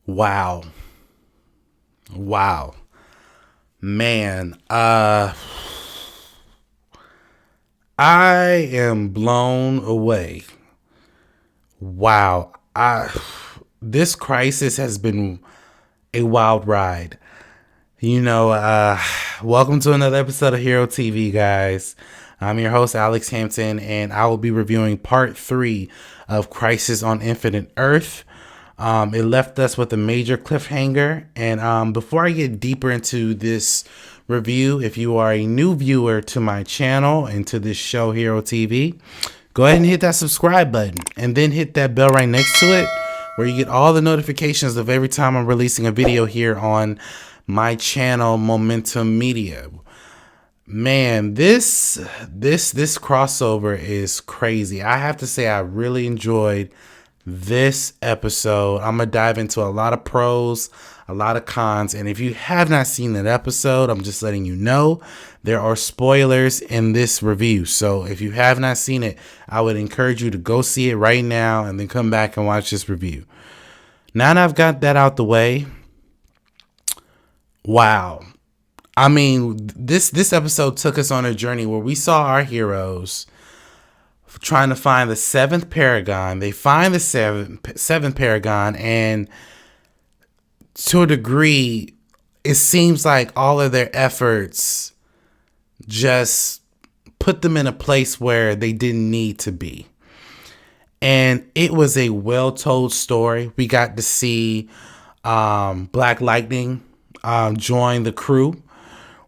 Wow. Wow. Man, I am blown away. Wow. This crisis has been a wild ride. You know, welcome to another episode of Hero TV, guys. I'm your host, Alex Hampton, and I will be reviewing part 3 of Crisis on Infinite Earth. It left us with a major cliffhanger. And before I get deeper into this review, if you are a new viewer to my channel and to this show, Hero TV, go ahead and hit that subscribe button and then hit that bell right next to it where you get all the notifications of every time I'm releasing a video here on my channel, Momentum Media. Man, this crossover is crazy. I have to say I really enjoyed this episode. I'm gonna dive into a lot of pros, a lot of cons, and if you have not seen that episode, I'm just letting you know there are spoilers in this review. So if you have not seen it, I would encourage you to go see it right now and then come back and watch this review. Now that I've got that out the way, wow. I mean, this episode took us on a journey where we saw our heroes trying to find the 7th Paragon. They find the seventh Paragon, and to a degree, it seems like all of their efforts just put them in a place where they didn't need to be. And it was a well-told story. We got to see Black Lightning join the crew.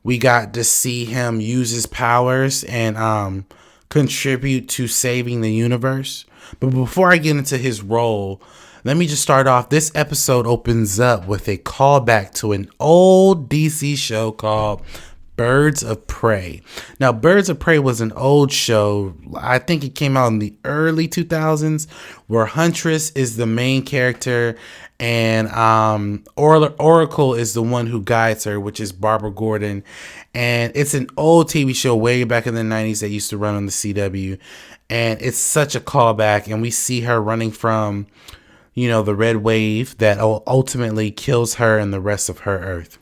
We got to see him use his powers and contribute to saving the universe. But before I get into his role, let me just start off. This episode opens up with a callback to an old DC show called Birds of Prey. Now, Birds of Prey was an old show. I think it came out in the early 2000s, where Huntress is the main character and Oracle is the one who guides her, which is Barbara Gordon. And it's an old TV show way back in the 90s that used to run on the CW. And it's such a callback. And we see her running from, you know, the red wave that ultimately kills her and the rest of her Earth.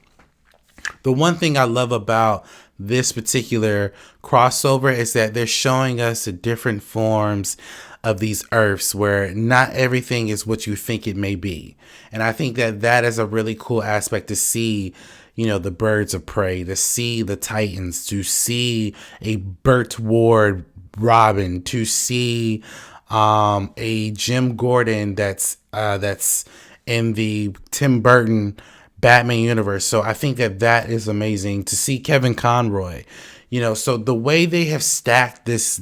The one thing I love about this particular crossover is that they're showing us the different forms of these Earths where not everything is what you think it may be. And I think that that is a really cool aspect to see, you know, the Birds of Prey, to see the Titans, to see a Burt Ward Robin, to see a Jim Gordon that's in the Tim Burton Batman universe. So I think that that is amazing to see Kevin Conroy, you know. So the way they have stacked this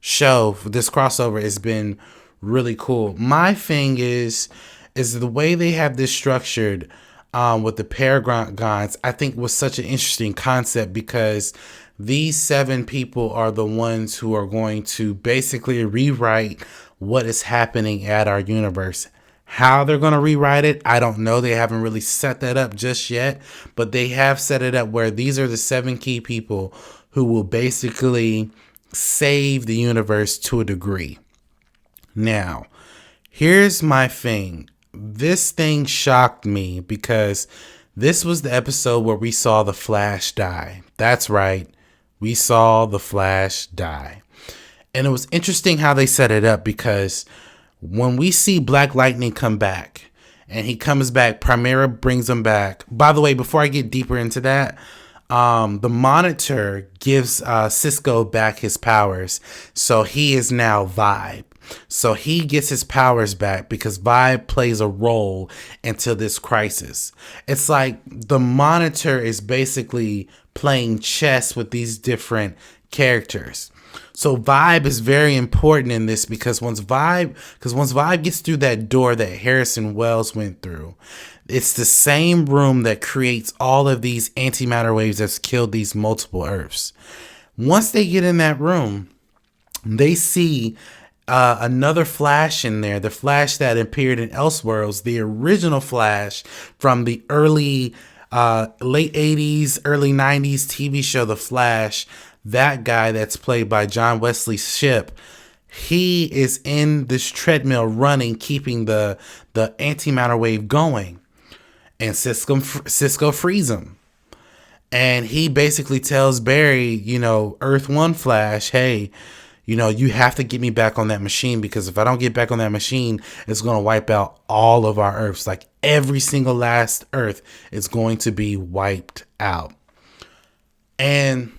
show, this crossover, has been really cool. My thing is the way they have this structured with the Paragons. I think was such an interesting concept because these 7 people are the ones who are going to basically rewrite what is happening at our universe. How they're going to rewrite it, I don't know. They haven't really set that up just yet, but they have set it up where these are the 7 key people who will basically save the universe to a degree. Now, here's my thing. This thing shocked me because this was the episode where we saw the Flash die. That's right. We saw the Flash die. And it was interesting how they set it up because when we see Black Lightning come back, and he comes back, Primera brings him back. By the way, before I get deeper into that, the Monitor gives Cisco back his powers. So he is now Vibe. So he gets his powers back because Vibe plays a role into this crisis. It's like the Monitor is basically playing chess with these different characters. So Vibe is very important in this because once Vibe gets through that door that Harrison Wells went through, it's the same room that creates all of these antimatter waves that's killed these multiple Earths. Once they get in that room, they see another Flash in there, the Flash that appeared in Elseworlds, the original Flash from the early late 80s, early 90s TV show, The Flash. That guy that's played by John Wesley Shipp, he is in this treadmill running, keeping the antimatter wave going. And Cisco frees him. And he basically tells Barry, Earth One Flash, hey, you have to get me back on that machine, because if I don't get back on that machine, it's going to wipe out all of our Earths. Like every single last Earth is going to be wiped out. And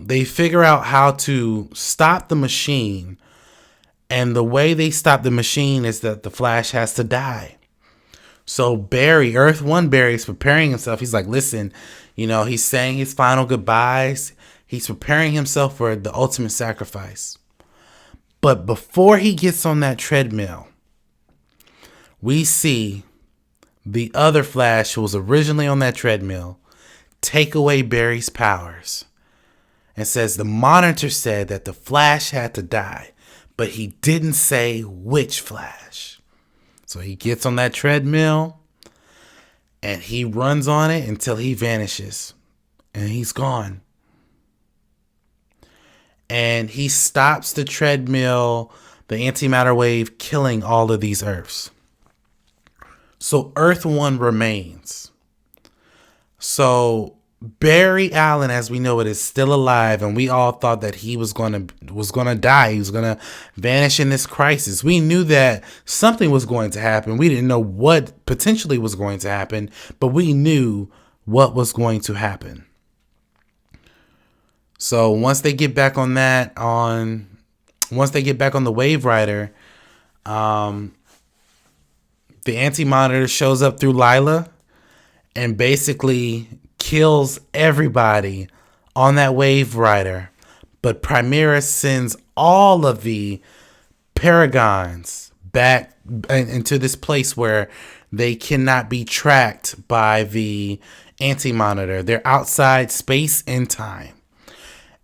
they figure out how to stop the machine. And the way they stop the machine is that the Flash has to die. So Barry, Earth One Barry, is preparing himself. He's like, listen, he's saying his final goodbyes. He's preparing himself for the ultimate sacrifice. But before he gets on that treadmill, we see the other Flash, who was originally on that treadmill, take away Barry's powers. And says the Monitor said that the Flash had to die, but he didn't say which Flash. So he gets on that treadmill and he runs on it until he vanishes and he's gone. And he stops the treadmill, the antimatter wave, killing all of these Earths. So Earth One remains. So Barry Allen, as we know it, is still alive, and we all thought that he was gonna die. He was gonna vanish in this crisis. We knew that something was going to happen. We didn't know what potentially was going to happen, but we knew what was going to happen. So once they get back on the Wave Rider, the Anti-Monitor shows up through Lyla and basically kills everybody on that Wave Rider. But Primera sends all of the Paragons back into this place where they cannot be tracked by the Anti-Monitor. They're outside space and time.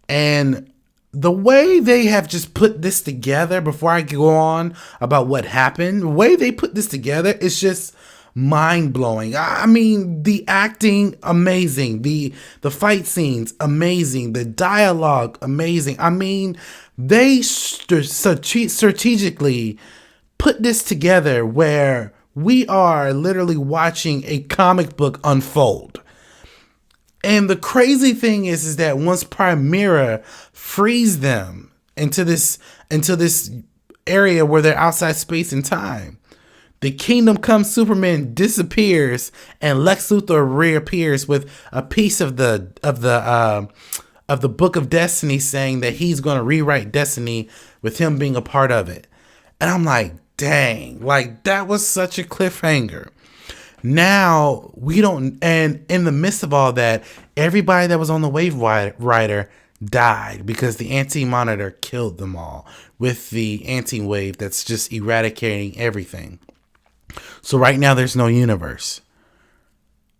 And the way they have just put this together, before I go on about what happened, the way they put this together is just mind-blowing. I mean, the acting, amazing. The fight scenes, amazing. The dialogue, amazing. I mean, they strategically put this together where we are literally watching a comic book unfold. And the crazy thing is that once Primera frees them into this area where they're outside space and time, the Kingdom Come Superman disappears and Lex Luthor reappears with a piece of the Book of Destiny, saying that he's going to rewrite Destiny with him being a part of it. And I'm like, dang, like that was such a cliffhanger. Now we don't, and in the midst of all that, everybody that was on the Wave Rider died because the Anti-Monitor killed them all with the anti-wave that's just eradicating everything. So right now there's no universe.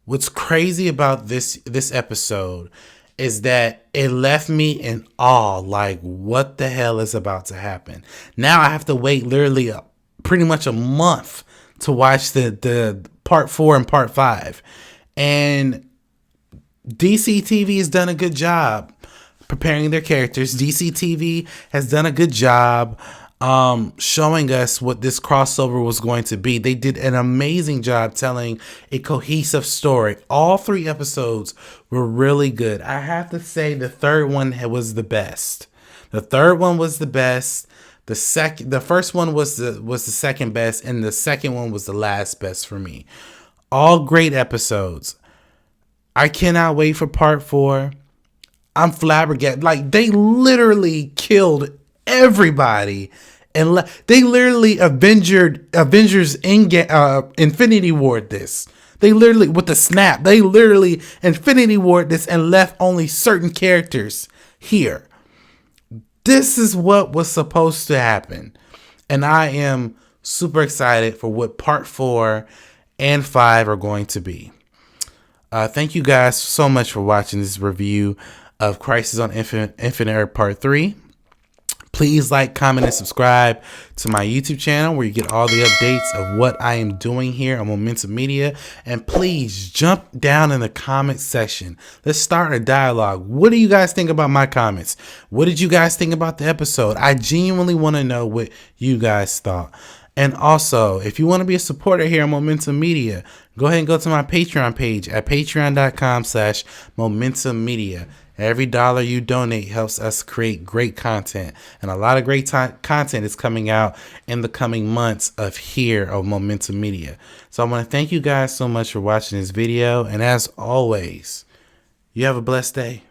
What's crazy about this episode is that it left me in awe, like what the hell is about to happen. Now I have to wait literally pretty much a month to watch the part 4 and part 5. And DC TV has done a good job preparing their characters. DC TV has done a good job showing us what this crossover was going to be. They did an amazing job telling a cohesive story. All 3 episodes were really good. I have to say the third one was the best. The third one was the best. The first one was the second best, and the second one was the last best for me. All great episodes. I cannot wait for part 4. I'm flabbergasted. Like, they literally killed everybody, and they literally Avengers Infinity Ward this. They literally, with the snap, they literally Infinity Ward this and left only certain characters here. This is what was supposed to happen. And I am super excited for what part 4 and 5 are going to be. Thank you guys so much for watching this review of Crisis on Infinite Earth Part 3. Please like, comment, and subscribe to my YouTube channel where you get all the updates of what I am doing here on Momentum Media. And please jump down in the comment section. Let's start a dialogue. What do you guys think about my comments? What did you guys think about the episode? I genuinely want to know what you guys thought. And also, if you want to be a supporter here on Momentum Media, go ahead and go to my Patreon page at patreon.com/Momentum Media. Every dollar you donate helps us create great content, and a lot of great content is coming out in the coming months of Momentum Media. So I want to thank you guys so much for watching this video, and as always, you have a blessed day.